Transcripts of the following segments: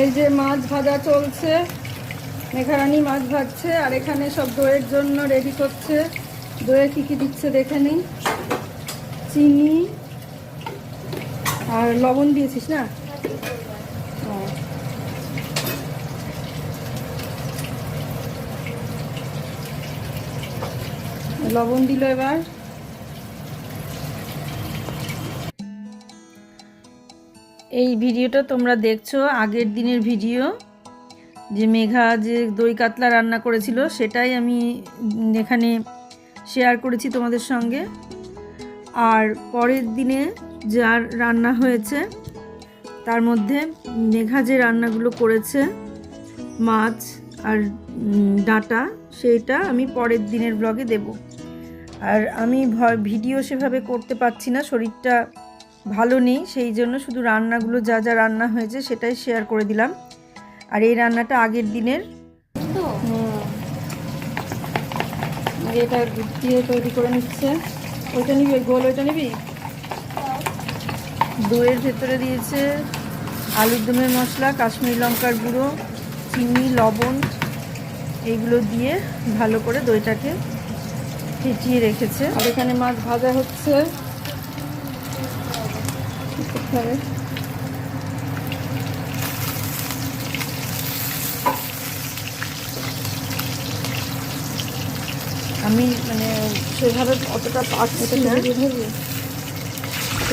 এই যে মাছ ভাজা চলছে, মেঘারানী মাছ ভাজছে আর এখানে সব দইয়ের জন্য রেডি করছে। দইয়ে কী কী দিচ্ছে দেখে নিই। চিনি আর লবণ দিয়েছিস না? লবণ দিল এবার। এই ভিডিওটা তোমরা দেখছো আগের দিনের ভিডিও, যে মেঘা যে দই কাতলা রান্না করেছিল সেটাই আমি এখানে শেয়ার করেছি তোমাদের সঙ্গে। আর পরের দিনে যা রান্না হয়েছে তার মধ্যে মেঘা যে রান্নাগুলো করেছে মাছ আর ডাঁটা, সেইটা আমি পরের দিনের ব্লগে দেব। আর আমি ভিডিও সেভাবে করতে পারছি না, শরীরটা ভালো নেই, সেই জন্য শুধু রান্নাগুলো যা যা রান্না হয়েছে সেটাই শেয়ার করে দিলাম। আর এই রান্নাটা আগের দিনের, এটা দিয়ে তৈরি করে নিচ্ছে। ওইটা নিবি, গোল ওইটা নিবি। দইয়ের ভেতরে দিয়েছে আলুর দমের মশলা, কাশ্মীরি লঙ্কার গুঁড়ো, চিনি, লবণ, এইগুলো দিয়ে ভালো করে দইটাকে ফেটিয়ে রেখেছে। আর এখানে মাছ ভাজা হচ্ছে। আমি মানে সেভাবে অতটা পাচ্ছি না।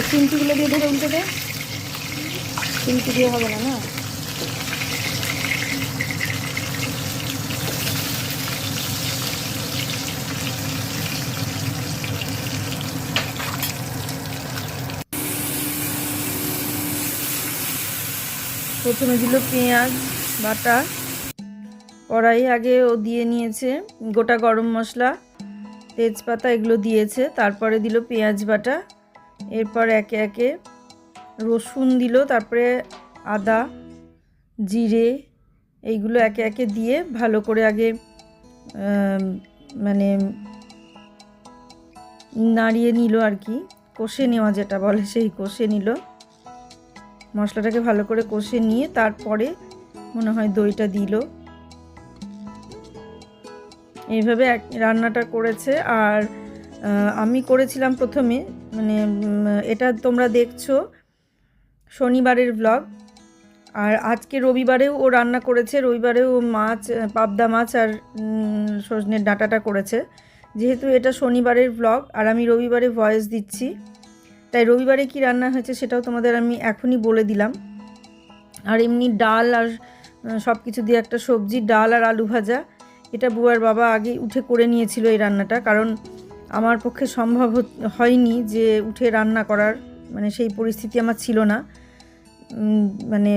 চিমটিগুলো দিয়ে ধরে উল্টে দেয়, চিমটি দিয়ে হবে না না। প্রথমে দিল পেঁয়াজ বাটা, কড়াই আগে ও দিয়ে নিয়েছে, গোটা গরম মশলা, তেজপাতা এগুলো দিয়েছে, তারপরে দিল পেঁয়াজ বাটা, এরপর একে একে রসুন দিল, তারপরে আদা, জিরে, এইগুলো একে একে দিয়ে ভালো করে আগে মানে নাড়িয়ে নিল আর কি, কষে নেওয়া যেটা বলে সেই কষে নিল। মশলাটাকে ভালো করে কষে নিয়ে তারপরে মনে হয় দইটা দিল। এইভাবে রান্নাটা করেছে। আর আমি করেছিলাম প্রথমে, মানে এটা তোমরা দেখছো শনিবারের ব্লগ, আর আজকে রবিবারেও ও রান্না করেছে। রবিবারেও মাছ, পাবদা মাছ আর সজনের ডাঁটাটা করেছে। যেহেতু এটা শনিবারের ব্লগ আর আমি রবিবারে ভয়েস দিচ্ছি, তাই রবিবারে কি রান্না হয়েছে সেটাও তোমাদের আমি এখনই বলে দিলাম। আর এমনি ডাল আর সব কিছু দিয়ে একটা সবজি, ডাল আর আলু ভাজা, এটা বুয়ার বাবা আগে উঠে করে নিয়েছিল এই রান্নাটা, কারণ আমার পক্ষে সম্ভব হয়নি যে উঠে রান্না করার, মানে সেই পরিস্থিতি আমার ছিল না। মানে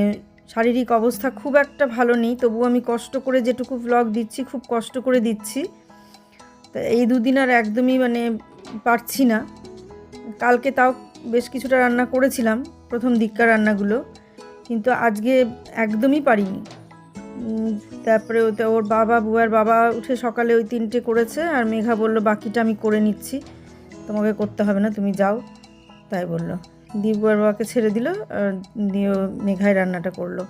শারীরিক অবস্থা খুব একটা ভালো নেই, তবু আমি কষ্ট করে যেটুকু ব্লগ দিচ্ছি খুব কষ্ট করে দিচ্ছি। তা এই দুদিন আর একদমই মানে পারছি না। কালকে তাও বেশ কিছুটা রান্না করেছিলাম, প্রথম দিককার রান্নাগুলো, কিন্তু আজকে একদমই পারিনি। তারপরে ওর বাবা, বুয়ার বাবা উঠে সকালে ওই 3টে করেছে, আর মেঘা বলল বাকিটা আমি করে নিচ্ছি, তোমাকে করতে হবে না, তুমি যাও, তাই বলল। দিয়ে বুয়ার বাবাকে ছেড়ে দিল, আর দিয়ে মেঘায় রান্নাটা করলো।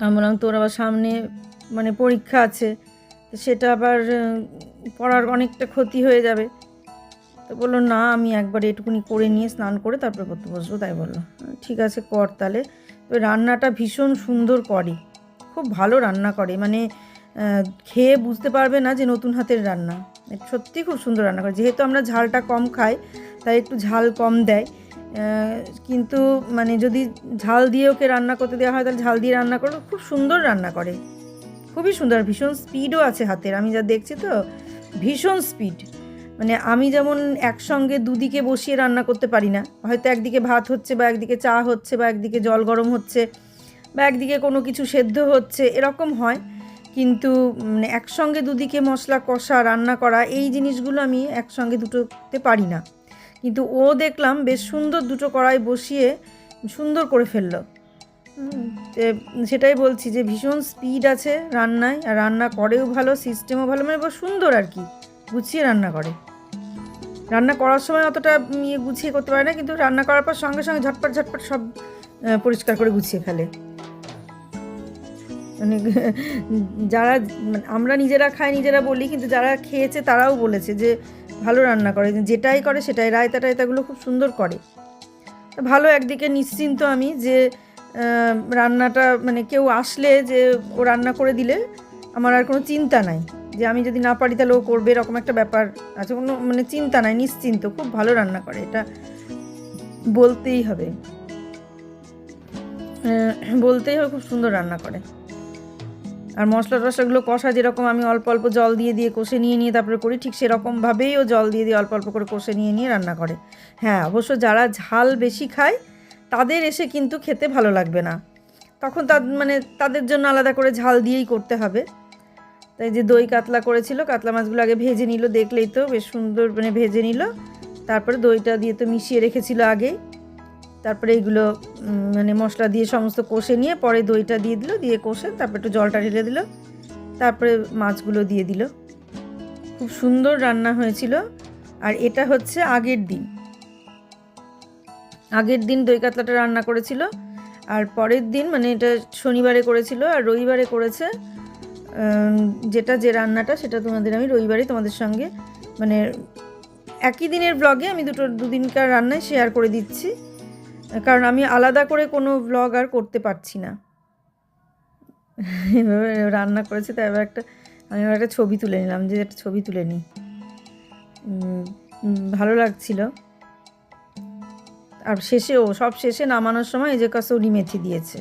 আমি বললাম তোর আবার সামনে মানে পরীক্ষা আছে, সেটা আবার পড়ার অনেকটা ক্ষতি হয়ে যাবে। তো বললো না, আমি একবার এটুকুনি করে নিয়ে স্নান করে তারপরে পড়তে বসবো, তাই বললো। ঠিক আছে কর তাহলে। তো রান্নাটা ভীষণ সুন্দর করে, খুব ভালো রান্না করে, মানে খেয়ে বুঝতে পারবে না যে নতুন হাতের রান্না। সত্যি খুব সুন্দর রান্না করে। যেহেতু আমরা ঝালটা কম খাই তাই একটু ঝাল কম দেয়, কিন্তু মানে যদি ঝাল দিয়ে ওকে রান্না করতে দেওয়া হয় তাহলে ঝাল দিয়ে রান্না করে, খুব সুন্দর রান্না করে, খুবই সুন্দর। ভীষণ স্পিডও আছে হাতের, আমি যা দেখছি তো ভীষণ স্পিড। মানে আমি যেমন একসঙ্গে দুদিকে বসিয়ে রান্না করতে পারি না, হয়তো একদিকে ভাত হচ্ছে বা একদিকে চা হচ্ছে বা একদিকে জল গরম হচ্ছে বা একদিকে কোনো কিছু সেদ্ধ হচ্ছে, এরকম হয়। কিন্তু একসঙ্গে দুদিকে মশলা কষা রান্না করা, এই জিনিসগুলো আমি একসঙ্গে দুটোতে পারি না। কিন্তু ও দেখলাম বেশ সুন্দর দুটো কড়াই বসিয়ে সুন্দর করে ফেললো। সেটাই বলছি যে ভীষণ স্পিড আছে রান্নায়, আর রান্না করেও ভালো, সিস্টেমও ভালো, মানে সুন্দর আর কি, গুছিয়ে রান্না করে। রান্না করার সময় অতটা গুছিয়ে করতে পারে না, কিন্তু রান্না করার পর সঙ্গে সঙ্গে ঝটপট ঝটপট সব পরিষ্কার করে গুছিয়ে ফেলে। মানে যারা আমরা নিজেরা খাই নিজেরা বলি, কিন্তু যারা খেয়েছে তারাও বলেছে যে ভালো রান্না করে, যেটাই করে সেটাই। রায়তা টায়তাগুলো খুব সুন্দর করে। ভালো, একদিকে নিশ্চিন্ত আমি যে রান্নাটা মানে কেউ আসলে যে ও রান্না করে দিলে আমার আর কোনো চিন্তা নাই, যে আমি যদি না পারি তাহলে ও করবে, এরকম একটা ব্যাপার আছে। কোনো মানে চিন্তা নাই, নিশ্চিন্ত। খুব ভালো রান্না করে, এটা বলতেই হবে, বলতেই হবে, খুব সুন্দর রান্না করে। আর মশলা টশলাগুলো কষা যেরকম আমি অল্প অল্প জল দিয়ে দিয়ে কষে নিয়ে তারপরে করি, ঠিক সেরকমভাবেই ও জল দিয়ে দিয়ে অল্প অল্প করে কষে নিয়ে রান্না করে। হ্যাঁ, অবশ্য যারা ঝাল বেশি খায় তাদের এসে কিন্তু খেতে ভালো লাগবে না, তখন মানে তাদের জন্য আলাদা করে ঝাল দিয়েই করতে হবে। তাই যে দই কাতলা করেছিল, কাতলা মাছগুলো আগে ভেজে নিল, দেখলেই তো বেশ সুন্দর মানে ভেজে নিল। তারপরে দইটা দিয়ে তো মিশিয়ে রেখেছিল আগেই। তারপরে এইগুলো মানে মশলা দিয়ে সমস্ত কষে নিয়ে পরে দইটা দিয়ে দিল, দিয়ে কষে তারপর একটু জলটা ঢেলে দিল, তারপরে মাছগুলো দিয়ে দিল। খুব সুন্দর রান্না হয়েছিল। আর এটা হচ্ছে আগের দিন দই কাতলাটা রান্না করেছিল। আর পরের দিন মানে এটা শনিবারে করেছিল, আর রবিবারে করেছে। যে রান্নাটা সেটা তোমাদের আমি রবিবারে তোমাদের সঙ্গে মানে একই দিনের ব্লগে আমি দুদিনকার রান্নায় শেয়ার করে দিচ্ছি, কারণ আমি আলাদা করে কোনো ব্লগ আর করতে পারছি না। এভাবে রান্না করেছি, তাই আমি একটা ছবি তুলে নিলাম, যে একটা ছবি তুলে নিই, ভালো লাগছিল। আর সব শেষে নামানোর সময় এই যে কাসুরি মেথি দিয়েছে,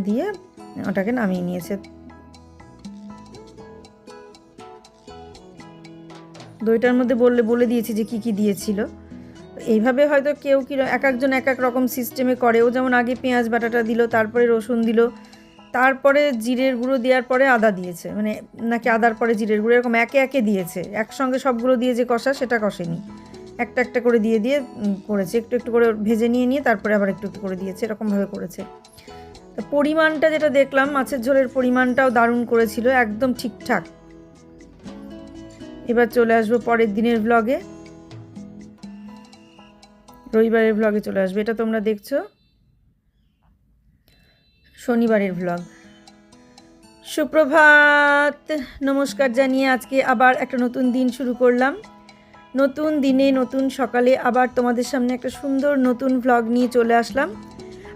দিয়ে ওটাকে নামিয়ে নিয়েছে। দইটার মধ্যে বলে দিয়েছি যে কি দিয়েছিল। এইভাবে হয়তো কেউ এক একজন এক এক রকম সিস্টেমে করে। ও যেমন আগে পেঁয়াজ বাটাটা দিল, তারপরে রসুন দিল, তারপরে জিরের গুঁড়ো দেওয়ার পরে আদা দিয়েছে, মানে নাকি আদার পরে জিরের গুঁড়ো, এরকম একে একে দিয়েছে। একসঙ্গে সবগুলো দিয়ে যে কষা সেটা কষেনি, একটা একটা করে দিয়ে করেছে, একটু একটু করে ভেজে নিয়ে তারপরে আবার একটু একটু করে দিয়েছে, এরকমভাবে করেছে। তো পরিমাণটা যেটা দেখলাম, মাছের ঝোলের পরিমাণটাও দারুণ করেছিল, একদম ঠিকঠাক। এবার চলে আসবো পরের দিনের ব্লগে, রবিবারের ব্লগে চলে আসবে। এটা তোমরা দেখছো শনিবারের ব্লগ। সুপ্রভাত, নমস্কার জানিয়ে আজকে আবার একটা নতুন দিন শুরু করলাম। নতুন দিনে নতুন সকালে আবার তোমাদের সামনে একটা সুন্দর নতুন ব্লগ নিয়ে চলে আসলাম।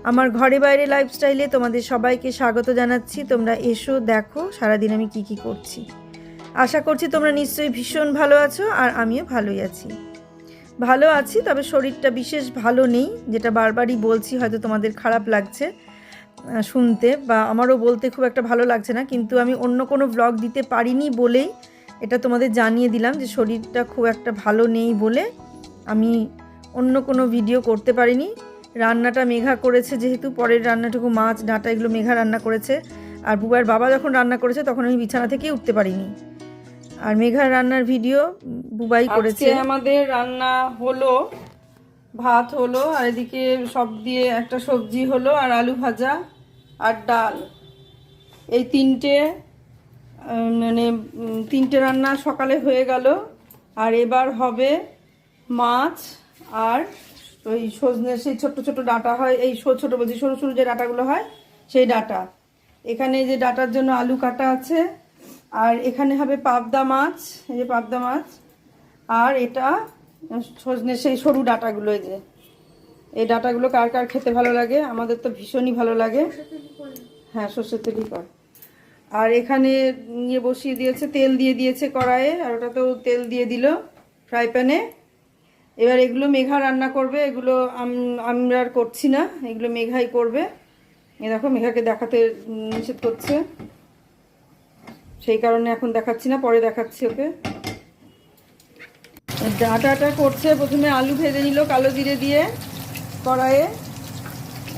আমার ঘরে বাইরে লাইফস্টাইলে তোমাদের সবাইকে স্বাগত জানাচ্ছি। তোমরা এসো, দেখো সারাদিন আমি কি করছি। আশা করছি তোমরা নিশ্চয়ই ভীষণ ভালো আছো, আর আমিও ভালোই আছি। ভালো আছি, তবে শরীরটা বিশেষ ভালো নেই, যেটা বারবারই বলছি, হয়তো তোমাদের খারাপ লাগছে শুনতে, বা আমারও বলতে খুব একটা ভালো লাগছে না, কিন্তু আমি অন্য কোনো ব্লগ দিতে পারিনি বলেই এটা তোমাদের জানিয়ে দিলাম যে শরীরটা খুব একটা ভালো নেই বলে আমি অন্য কোনো ভিডিও করতে পারিনি। রান্নাটা মেঘা করেছে, যেহেতু পরের রান্নাটুকু মাছ ডাঁটা এগুলো মেঘা রান্না করেছে, আর বুবাইয়ের বাবা যখন রান্না করেছে তখন আমি বিছানা থেকেই উঠতে পারিনি। আর মেঘার রান্নার ভিডিও বুবাই করেছে। আমাদের রান্না হলো, ভাত হলো, আর এদিকে সব দিয়ে একটা সবজি হলো, আর আলু ভাজা আর ডাল, এই তিনটে রান্না সকালে হয়ে গেল। আর এবার হবে মাছ আর ওই সজনে, সেই ছোট ছোট ডাঁটা হয়, এই ছোট বলছি সরু সরু যে ডাঁটাগুলো হয় সেই ডাঁটা। এখানে যে ডাঁটার জন্য আলু কাটা আছে, আর এখানে হবে পাবদা মাছ, এই যে পাবদা মাছ, আর এটা সজনে সেই সরু ডাঁটাগুলো। এই ডাঁটাগুলো কার কার খেতে ভালো লাগে? আমাদের তো ভীষণই ভালো লাগে। হ্যাঁ, সর্ষের তেলই কর। আর এখানে বসিয়ে দিয়েছে, তেল দিয়ে দিয়েছে কড়াইয়ে, আর ওটাতেও তেল দিয়ে দিল ফ্রাই প্যানে। এবার এগুলো মেঘা রান্না করবে, এগুলো আমরা আর করছি না, এগুলো মেঘাই করবে। এ দেখো, মেঘাকে দেখাতে নিষেধ করছে, সেই কারণে এখন দেখাচ্ছি না, পরে দেখাচ্ছি ওকে। ডাঁটাটা করছে, প্রথমে আলু ভেজে নিল কালো জিরে দিয়ে কড়াইয়ে,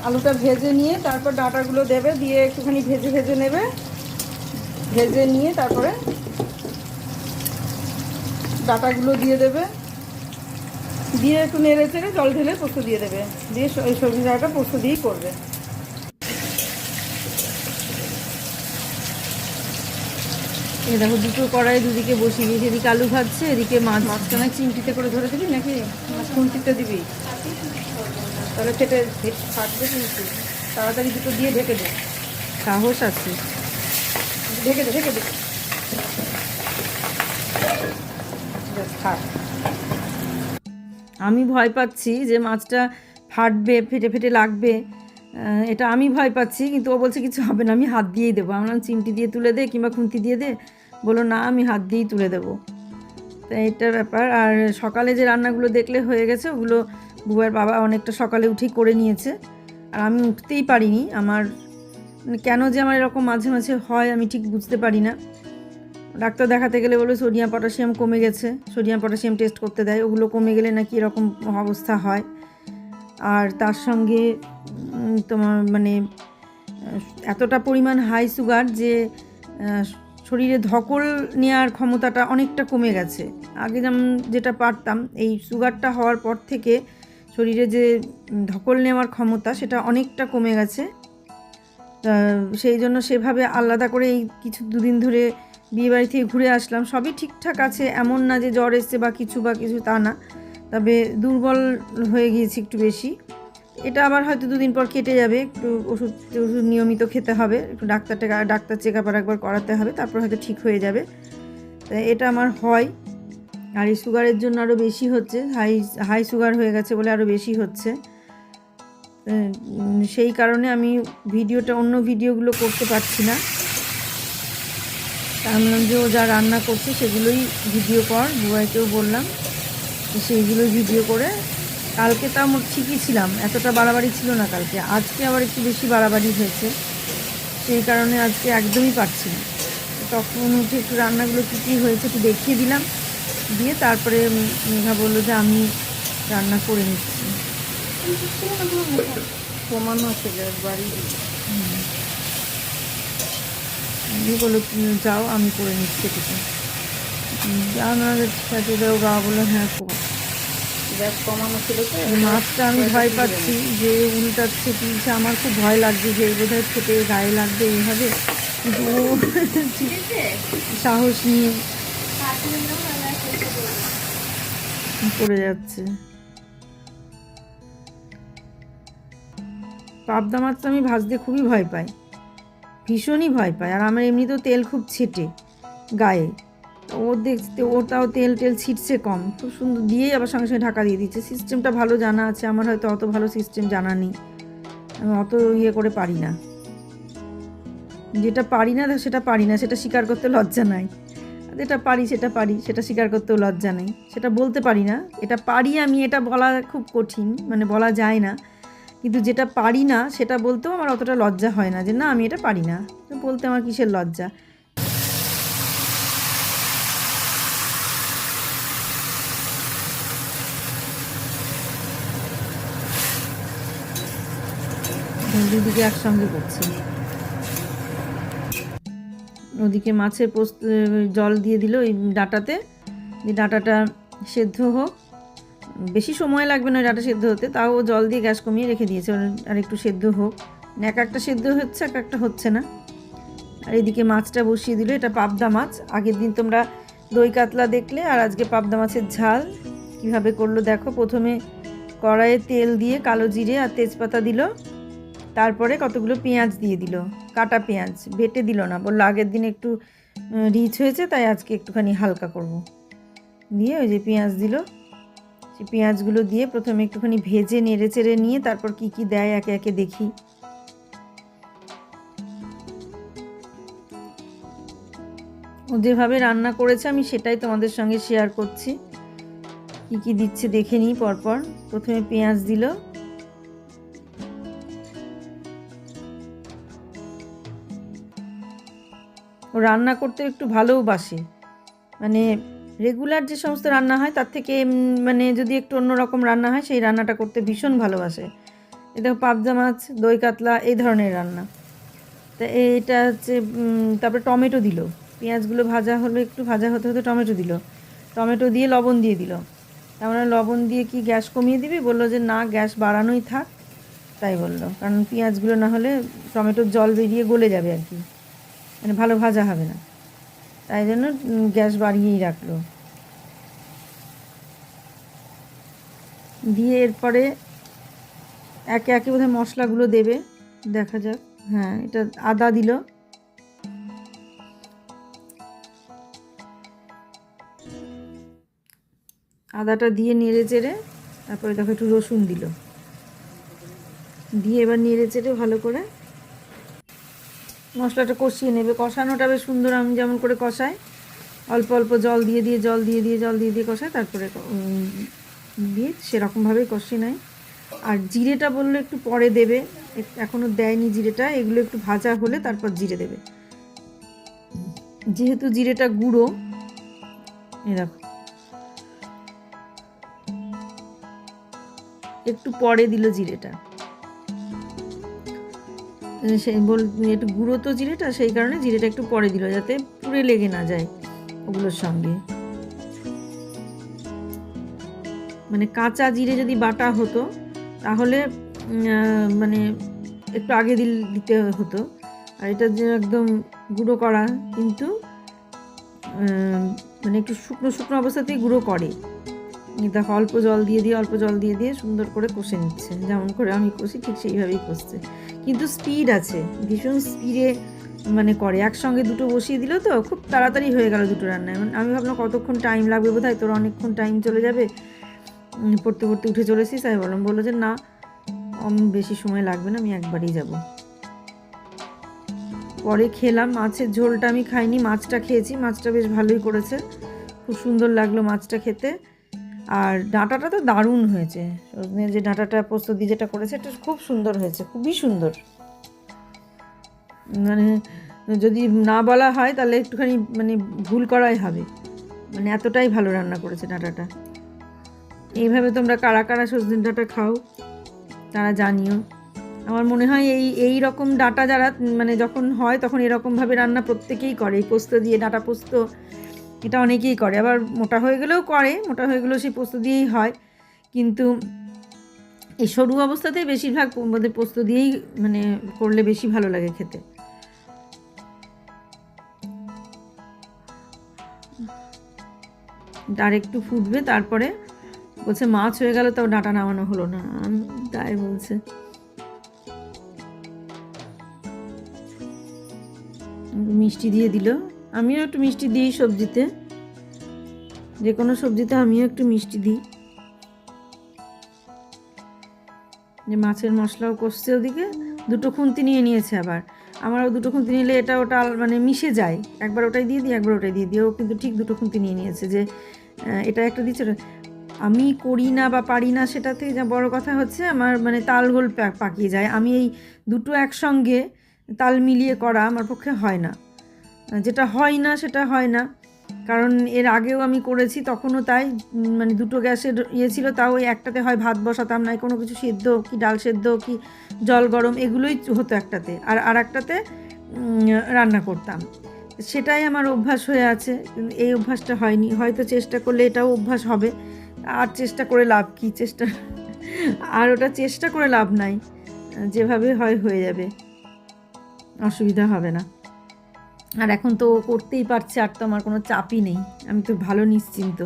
আলুটা ভেজে নিয়ে তারপর ডাঁটাগুলো দেবে, দিয়ে একটুখানি ভেজে নেবে, ভেজে নিয়ে তারপরে ডাঁটাগুলো দিয়ে দেবে, দিয়ে একটু নেড়ে চেড়ে জল ঢেলে পোস্ত দিয়ে দেবে, দিয়ে এই সবজি ডাঁটা পোস্ত দিয়েই করবে। এই দেখো, দুটো কড়াই দুদিকে বসিয়ে দিয়েছি, এদিকে আলু ভাজছে, এদিকে মাছটা চিমটিতে করে ধরে দিবি নাকি খুন্তিতে দিবি? তাহলে ফাটবে কিন্তু। তাড়াতাড়ি দুটো দিয়ে ঢেকে দে, সাহস আছে, ঢেকে দে থাক। আমি ভয় পাচ্ছি যে মাছটা ফাটবে, ফেটে লাগবে, এটা আমি ভয় পাচ্ছি, কিন্তু ও বলছে কিছু হবে না, আমি হাত দিয়েই দেবো। আমরা চিমটি দিয়ে তুলে দে কিংবা খুন্তি দিয়ে দে, বলো না আমি হাত দিয়েই তুলে দেবো। তো এইটার ব্যাপার। আর সকালে যে রান্নাগুলো দেখলে হয়ে গেছে, ওগুলো বুয়ার বাবা অনেকটা সকালে উঠেই করে নিয়েছে, আর আমি উঠতেই পারিনি। আমার কেন যে আমার এরকম মাঝে মাঝে হয় আমি ঠিক বুঝতে পারি না। ডাক্তার দেখাতে গেলে বলে সোডিয়াম পটাশিয়াম কমে গেছে, সোডিয়াম পটাশিয়াম টেস্ট করতে দেয়, ওগুলো কমে গেলে নাকি এরকম অবস্থা হয়। আর তার সঙ্গে তোমার মানে এতটা পরিমাণ হাই সুগার যে শরীরে ধকল নেওয়ার ক্ষমতাটা অনেকটা কমে গেছে। আগে যেমন যেটা পারতাম, এই সুগারটা হওয়ার পর থেকে শরীরে যে ধকল নেওয়ার ক্ষমতা সেটা অনেকটা কমে গেছে। সেই জন্য সেভাবে আলাদা করে এই দুদিন ধরে বিয়েবাড়ি থেকে ঘুরে আসলাম, সবই ঠিকঠাক আছে, এমন না যে জ্বর এসছে বা কিছু তা না, তবে দুর্বল হয়ে গিয়েছি একটু বেশি। এটা আবার হয়তো দুদিন পর কেটে যাবে, একটু ওষুধ নিয়মিত খেতে হবে, একটু ডাক্তার চেক আপ একবার করাতে হবে, তারপর হয়তো ঠিক হয়ে যাবে। তাই এটা আমার হয়। আর এই সুগারের জন্য আরও বেশি হচ্ছে, হাই সুগার হয়ে গেছে বলে আরও বেশি হচ্ছে। সেই কারণে আমি অন্য ভিডিওগুলো করতে পারছি না। তার যে ও যা রান্না করছে সেগুলোই ভিডিও কর, বুয়াইকেও বললাম সেইগুলোই ভিডিও করে। কালকে তা আমার ঠিকই ছিলাম, এতটা বাড়াবাড়ি ছিল না কালকে, আজকে আবার একটু বেশি বাড়াবাড়ি হয়েছে, সেই কারণে আজকে একদমই পারছি না। তখন উঠে একটু রান্নাগুলো কী হয়েছে একটু দেখিয়ে দিলাম, দিয়ে তারপরে মেঘা বললো যে আমি রান্না করে নিচ্ছি। কমানো আছে বাড়ি, বললো যাও আমি করে নিচ্ছি এটুকু। আমাদের সাথে যাও, গা বললো হ্যাঁ গ্যাস কমানো ছিল। তো মাছটা আমি ভয় পাচ্ছি যে উল্টাচ্ছে তুলছে, আমার খুব ভয় লাগছে যে বোধহয় ফেটে গায়ে লাগবে এইভাবে, কিন্তু ও সাহস নিয়ে করে যাচ্ছে। পাবদা মাছটা আমি ভাজতে খুবই ভয় পাই, ভীষণই ভয় পাই। আর আমার এমনিতেও তেল খুব ছেটে গায়ে, ও দেখতে ওটাও তেল ছিটছে কম, খুব সুন্দর দিয়েই আবার সঙ্গে সঙ্গে ঢাকা দিয়ে দিচ্ছে। সিস্টেমটা ভালো জানা আছে, আমার হয়তো অত ভালো সিস্টেম জানা নেই, আমি অত করে পারি না। যেটা পারি না সেটা পারি না, সেটা স্বীকার করতে লজ্জা নাই। যেটা পারি সেটা স্বীকার করতেও লজ্জা নেই, সেটা বলতে পারি না। এটা পারি আমি, এটা বলা খুব কঠিন, মানে বলা যায় না, কিন্তু যেটা পারি না সেটা বলতেও আমার অতটা লজ্জা হয় না, যে না আমি এটা পারি না, বলতে আমার কিসের লজ্জা। দুদিকে একসঙ্গে করছি। ওদিকে মাছের জল দিয়ে দিল ওই ডাঁটাতে, যে ডাঁটাটা সেদ্ধ হোক, বেশি সময় লাগবে না ডাঁটা সেদ্ধ হতে, তাও জল দিয়ে গ্যাস কমিয়ে রেখে দিয়েছে, আর একটু সেদ্ধ হোক। এক একটা সেদ্ধ হচ্ছে, এক একটা হচ্ছে না। আর এদিকে মাছটা বসিয়ে দিল, এটা পাবদা মাছ। আগের দিন তোমরা দই কাতলা দেখলে, আর আজকে পাবদা মাছের ঝাল কীভাবে করলো দেখো। প্রথমে কড়াইয়ে তেল দিয়ে কালো জিরে আর তেজপাতা দিল, তারপরে কতগুলো পেঁয়াজ দিয়ে দিল, কাটা পেঁয়াজ, বেটে দিল না, বললো আগের দিন একটু রিচ হয়েছে তাই আজকে একটুখানি হালকা করব। দিয়ে ওই যে পেঁয়াজ দিল, সেই পেঁয়াজগুলো দিয়ে প্রথমে একটুখানি ভেজে নেড়ে চেড়ে নিয়ে তারপর কি কি দেয় একে একে দেখি। ও যেভাবে রান্না করেছে আমি সেটাই তোমাদের সঙ্গে শেয়ার করছি, কি কি দিচ্ছে দেখে নিই পরপর। প্রথমে পেঁয়াজ দিল, ও রান্না করতে একটু ভালোবাসে, মানে রেগুলার যে সমস্ত রান্না হয় তার থেকে মানে যদি একটু অন্যরকম রান্না হয় সেই রান্নাটা করতে ভীষণ ভালোবাসে। এ দেখো পাবদা মাছ, দই কাতলা এই ধরনের রান্না। তা এইটা হচ্ছে, তারপরে টমেটো দিল, পেঁয়াজগুলো ভাজা হলো, একটু ভাজা হতে হতে টমেটো দিল, টমেটো দিয়ে লবণ দিয়ে দিল। আমরা লবণ দিয়ে কি গ্যাস কমিয়ে দিবি, বললো যে না গ্যাস বাড়ানোই থাক, তাই বললো, কারণ পেঁয়াজগুলো না হলে টমেটোর জল বেরিয়ে গলে যাবে আর কি, মানে ভালো ভাজা হবে না, তাই জন্য গ্যাস বাড়িয়েই রাখলো। দিয়ে এরপরে একে একে বোধহয় মশলাগুলো দেবে, দেখা যাক। হ্যাঁ, এটা আদা দিল, আদাটা দিয়ে নেড়ে চেড়ে তারপরে দেখো একটু রসুন দিল, দিয়ে এবার নেড়ে চেড়ে ভালো করে মশলাটা কষিয়ে নেবে। কষানোটা বেশ সুন্দর, আমি যেমন করে কষাই, অল্প অল্প জল দিয়ে কষাই, তারপরে দিয়ে সেরকমভাবেই কষিয়ে নেয়। আর জিরেটা বললো একটু পরে দেবে, এখনও দেয়নি জিরেটা, এগুলো একটু ভাজা হলে তারপর জিরে দেবে, যেহেতু জিরেটা গুঁড়ো। এই দেখো একটু পরে দিল জিরেটা, সেই একটু গুঁড়ো তো জিরেটা, সেই কারণে জিরেটা একটু পরে দিল যাতে পুড়ে লেগে না যায় ওগুলোর সঙ্গে। মানে কাঁচা জিরে যদি বাটা হতো তাহলে মানে একটু আগে দিতে হতো, আর এটা যে একদম গুঁড়ো করা, কিন্তু মানে একটু শুকনো শুকনো অবস্থাতেই গুঁড়ো করে। দেখো অল্প জল দিয়ে সুন্দর করে কষে নিচ্ছে, যেমন করে আমি কষি ঠিক সেইভাবেই কষছে, কিন্তু স্পিড আছে, ভীষণ স্পিডে মানে করে। একসঙ্গে দুটো বসিয়ে দিল তো খুব তাড়াতাড়ি হয়ে গেল দুটো রান্নায়। আমি ভাবলাম কতক্ষণ টাইম লাগবে, বোধহয় তোর অনেকক্ষণ টাইম চলে যাবে, পড়তে পড়তে উঠে চলেছিস। তাই বললো যে না, বেশি সময় লাগবে না, আমি একবারই যাব। পরে খেলাম, মাছের ঝোলটা আমি খাইনি, মাছটা খেয়েছি, মাছটা বেশ ভালোই করেছে, খুব সুন্দর লাগলো মাছটা খেতে। আর ডাঁটাটা তো দারুণ হয়েছে, সজনের যে ডাঁটাটা পোস্ত দিয়ে যেটা করেছে এটা খুব সুন্দর হয়েছে, খুবই সুন্দর। মানে যদি না বলা হয় তাহলে একটুখানি মানে ভুল করাই হবে, মানে এতটাই ভালো রান্না করেছে ডাঁটাটা। এইভাবে তোমরা কারা কারা সজনের ডাঁটা খাও তারা জানিও। আমার মনে হয় এই রকম ডাঁটা যারা মানে যখন হয় তখন এরকমভাবে রান্না প্রত্যেকেই করে, এই পোস্ত দিয়ে ডাঁটা পোস্ত এটা অনেকেই করে, আবার মোটা হয়ে গেলেও করে, মোটা হয়ে গেলেও সেই পোস্ত দিয়েই হয়, কিন্তু এই সরু অবস্থাতেই বেশিরভাগ পোস্ত দিয়েই মানে করলে বেশি ভালো লাগে খেতে। আর একটু ফুটবে, তারপরে বলছে মাছ হয়ে গেল, তাও ডাঁটা নামানো হলো না, তাই বলছে। মিষ্টি দিয়ে দিল, আমিও একটু মিষ্টি দিই সবজিতে, যে কোনো সবজিতে আমিও একটু মিষ্টি দিই। যে মাছের মশলাও কষছে, ওদিকে দুটো খুন্তি নিয়ে নিয়েছে, আবার আমারও দুটো খুন্তি নিলে এটা ওটা মানে মিশে যায়, একবার ওটাই দিয়ে দিই একবার ওটাই দিয়ে দিই, ও কিন্তু ঠিক দুটো খুন্তি নিয়ে নিয়েছে, যে এটা একটা দিচ্ছে। আমি করি না বা পারি না সেটা থেকে যা বড় কথা হচ্ছে আমার মানে তালগোল পাকিয়ে যায়, আমি এই দুটো একসঙ্গে তাল মিলিয়ে করা আমার পক্ষে হয় না, যেটা হয় না সেটা হয় না, কারণ এর আগেও আমি করেছি তখনও তাই, মানে দুটো গ্যাসের ছিল, তাও ওই একটাতে হয় ভাত বসাতাম, নাই কোনো কিছু সেদ্ধ কি ডাল সেদ্ধ কি জল গরম এগুলোই হতো একটাতে, আর একটাতে রান্না করতাম, সেটাই আমার অভ্যাস হয়ে আছে, এই অভ্যাসটা হয়নি। হয়তো চেষ্টা করলে এটাও অভ্যাস হবে, আর চেষ্টা করে লাভ কি, আর ওটা চেষ্টা করে লাভ নাই, যেভাবে হয়ে যাবে, অসুবিধা হবে না। আর এখন তো ও করতেই পারছে, আর তো আমার কোনো চাপই নেই, আমি তো ভালো নিশ্চিন্ত,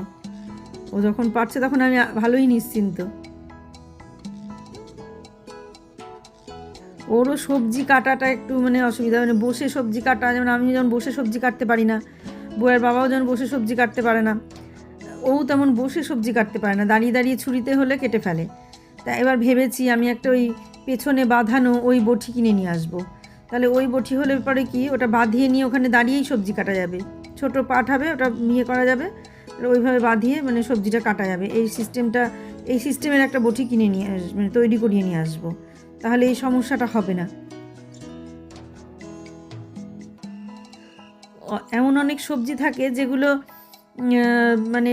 ও যখন পারছে তখন আমি ভালোই নিশ্চিন্ত। ওরও সবজি কাটাটা একটু মানে অসুবিধা, মানে বসে সবজি কাটা, যেমন আমি যেমন বসে সবজি কাটতে পারি না, বউয়ের বাবাও যেমন বসে সবজি কাটতে পারে না, ও তেমন বসে সবজি কাটতে পারে না, দাঁড়িয়ে দাঁড়িয়ে ছুরিতে হলে কেটে ফেলে। তা এবার ভেবেছি আমি একটা ওই পেছনে বাঁধানো ওই বটি কিনে নিয়ে আসবো, তাহলে ওই বটি হলে পরে কি ওটা বাঁধিয়ে নিয়ে ওখানে দাঁড়িয়েই সবজি কাটা যাবে, ছোটো পাট হবে ওটা নিয়ে করা যাবে, ওইভাবে বাঁধিয়ে মানে সবজিটা কাটা যাবে। এই সিস্টেমের একটা বটি কিনে নিয়ে মানে তৈরি করিয়ে নিয়ে আসবো, তাহলে এই সমস্যাটা হবে না। এমন অনেক সবজি থাকে যেগুলো মানে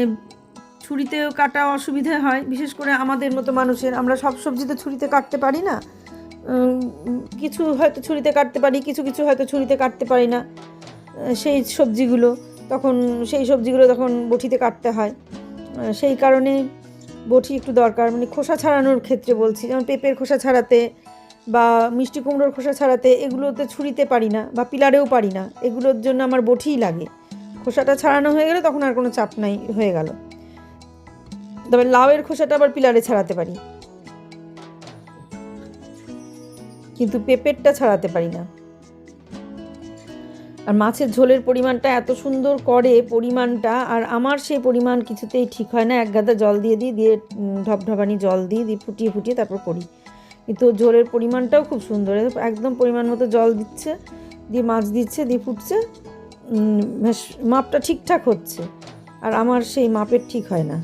ছুরিতেও কাটা অসুবিধা হয়, বিশেষ করে আমাদের মতো মানুষের, আমরা সব সবজি তো ছুরিতে কাটতে পারি না, কিছু হয়তো ছুরিতে কাটতে পারি, কিছু কিছু হয়তো ছুরিতে কাটতে পারি না, সেই সবজিগুলো তখন বটিতে কাটতে হয়, সেই কারণে বটি একটু দরকার, মানে খোসা ছাড়ানোর ক্ষেত্রে বলছি, যেমন পেঁপের খোসা ছাড়াতে বা মিষ্টি কুমড়োর খোসা ছাড়াতে এগুলোতে ছুরিতে পারি না, বা পিলারেও পারি না, এগুলোর জন্য আমার বটিই লাগে। খোসাটা ছাড়ানো হয়ে গেলে তখন আর কোনো চাপ নাই, হয়ে গেল। তবে লাউয়ের খোসাটা আবার পিলারে ছাড়াতে পারি, কিন্তু পেঁপেরটা ছাড়াতে পারি না। আর মাছের ঝোলের পরিমাণটা এত সুন্দর করে পরিমাণটা, আর আমার সেই পরিমাণ কিছুতেই ঠিক হয় না। এক গাদা জল দিয়ে ঢপঢপানি জল দিয়ে ফুটিয়ে ফুটিয়ে তারপর করি, কিন্তু ঝোলের পরিমাণটাও খুব সুন্দর, একদম পরিমাণ মতো জল দিচ্ছে, দিয়ে মাছ দিচ্ছে, দিয়ে ফুটছে, মাপটা ঠিকঠাক হচ্ছে। আর আমার সেই মাপের ঠিক হয় না।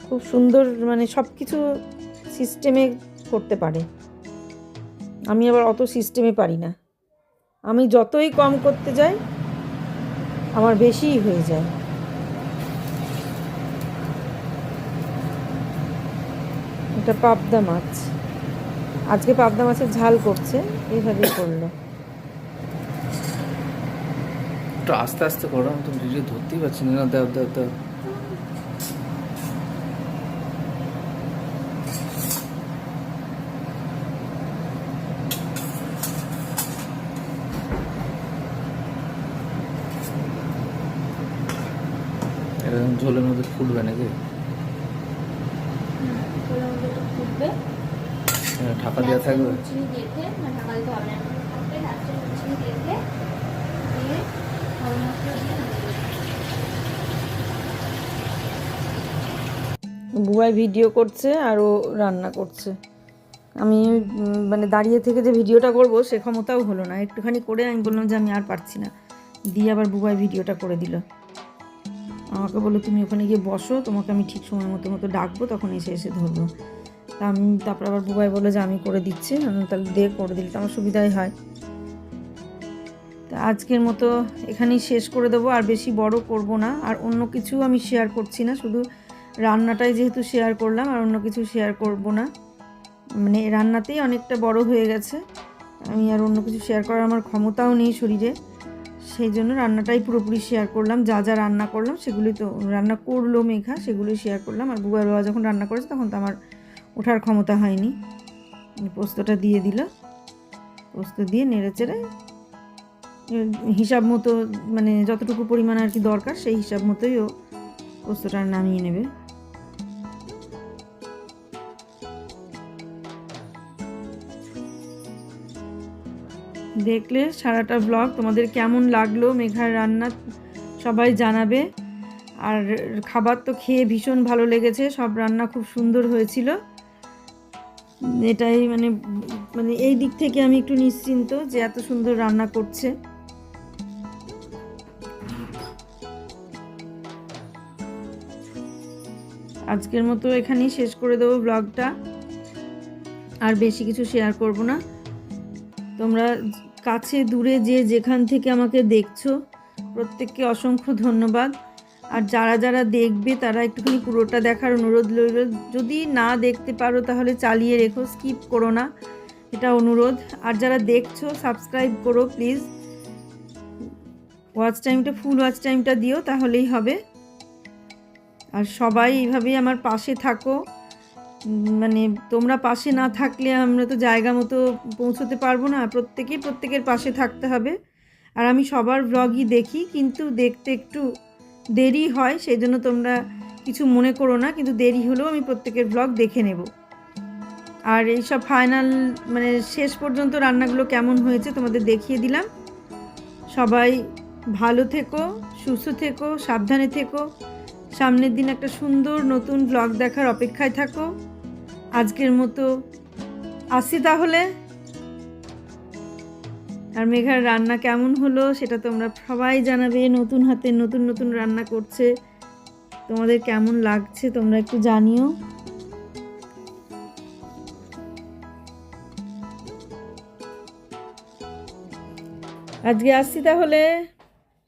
খুব সুন্দর, মানে সব কিছু সিস্টেমে করতে পারে, আমি আবার অত সিস্টেমে পারি না। আমি যতই কম করতে যাই আমার বেশিই হয়ে যায়। এটা পাবদা মাছ, আজকে পাবদা মাছের ঝাল করছে, এইভাবেই করলো। একটু আস্তে আস্তে করো, আমি তো ভিডিও ধরতেই পারছি না। দাও দাও দাও। এরকম ঝোলের মধ্যে ফুটবে নাকি? ফুটবে, ঢাকা দেওয়া থাকবে। চিনি দিয়ে ঢাকা দিতে হবে না, থাকবে লাস্টে চিনি দিয়ে দিয়ে গরম মশলা দিয়ে। বুবাই ভিডিও করছে আর ও রান্না করছে। আমি মানে দাঁড়িয়ে থেকে যে ভিডিওটা করব সে ক্ষমতাও হলো না, একটুখানি করে আমি বললাম যে আমি আর পারছি না, দিয়ে আবার বুবাই ভিডিওটা করে দিল। আমাকে বললো তুমি ওখানে গিয়ে বসো, তোমাকে আমি ঠিক সময় মতো ডাকবো, তখন এসে এসে ধরবো। তা আমি তারপর আবার বুবাই বললো যে আমি করে দিচ্ছি, তাহলে দিয়ে করে দিলে তো আমার সুবিধাই হয়। তা আজকের মতো এখানেই শেষ করে দেবো, আর বেশি বড় করব না, আর অন্য কিছু আমি শেয়ার করছি না, শুধু রান্নাটাই যেহেতু শেয়ার করলাম, আর অন্য কিছু শেয়ার করব না। মানে রান্নাতেই অনেকটা বড় হয়ে গেছে, আমি আর অন্য কিছু শেয়ার করার আমার ক্ষমতাও নেই শরীরে, সেই জন্য রান্নাটাই পুরোপুরি শেয়ার করলাম। যা যা রান্না করলাম সেগুলি তো রান্না করলো মেঘা, সেগুলোই শেয়ার করলাম। আর বুবাই বাবা যখন রান্না করেছে তখন তো আমার ওঠার ক্ষমতা হয়নি। পোস্তটা দিয়ে দিল, পোস্ত দিয়ে নেড়ে চেড়ে হিসাব মতো, মানে যতটুকু পরিমাণ আর কি দরকার সেই হিসাব মতোই ও পোস্তটা নামিয়ে নেবে। দেখলে সারাটা ব্লগ তোমাদের কেমন লাগলো মেঘার রান্না সবাই জানাবে। আর খাবার তো খেয়ে ভীষণ ভালো লেগেছে, সব রান্না খুব সুন্দর হয়েছিল। এটাই মানে মানে এই দিক থেকে আমি একটু নিশ্চিন্ত যে এত সুন্দর রান্না করছে। আজকের মতো এখানেই শেষ করে দেবো ব্লগটা, আর বেশি কিছু শেয়ার করব না। তোমরা কাছে দূরে যে যেখান থেকে আমাকে দেখছো প্রত্যেককে অসংখ্য ধন্যবাদ। আর যারা যারা দেখবে তারা একটুখানি পুরোটা দেখার অনুরোধ রইল। যদি না দেখতে পারো তাহলে চালিয়ে রেখো, স্কিপ করো না, এটা অনুরোধ। আর যারা দেখছো সাবস্ক্রাইব করো প্লিজ, ওয়াচ টাইমটা ফুল ওয়াচ টাইমটা দিও, তাহলেই হবে। আর সবাই এইভাবেই আমার পাশে থাকো, মানে তোমরা পাশে না থাকলে আমরা তো জায়গা মতো পৌঁছতে পারবো না, প্রত্যেকের পাশে থাকতে হবে। আর আমি সবার ব্লগই দেখি, কিন্তু দেখতে একটু দেরি হয়, সেই জন্য তোমরা কিছু মনে করো না, কিন্তু দেরি হলেও আমি প্রত্যেকের ব্লগ দেখে নেব। আর এইসব ফাইনাল মানে শেষ পর্যন্ত রান্নাগুলো কেমন হয়েছে তোমাদের দেখিয়ে দিলাম। সবাই ভালো থেকো, সুস্থ থেকো, সাবধানে থেকো। সামনের দিন একটা সুন্দর নতুন ব্লগ দেখার অপেক্ষায় থাকো। আজকের মতো আসি তাহলে। আর মেঘার রান্না কেমন হলো সেটা তোমরা সবাই জানাবে, নতুন হাতে নতুন নতুন রান্না করছে, তোমাদের কেমন লাগছে তোমরা একটু জানিও। আজকে আসছি তাহলে।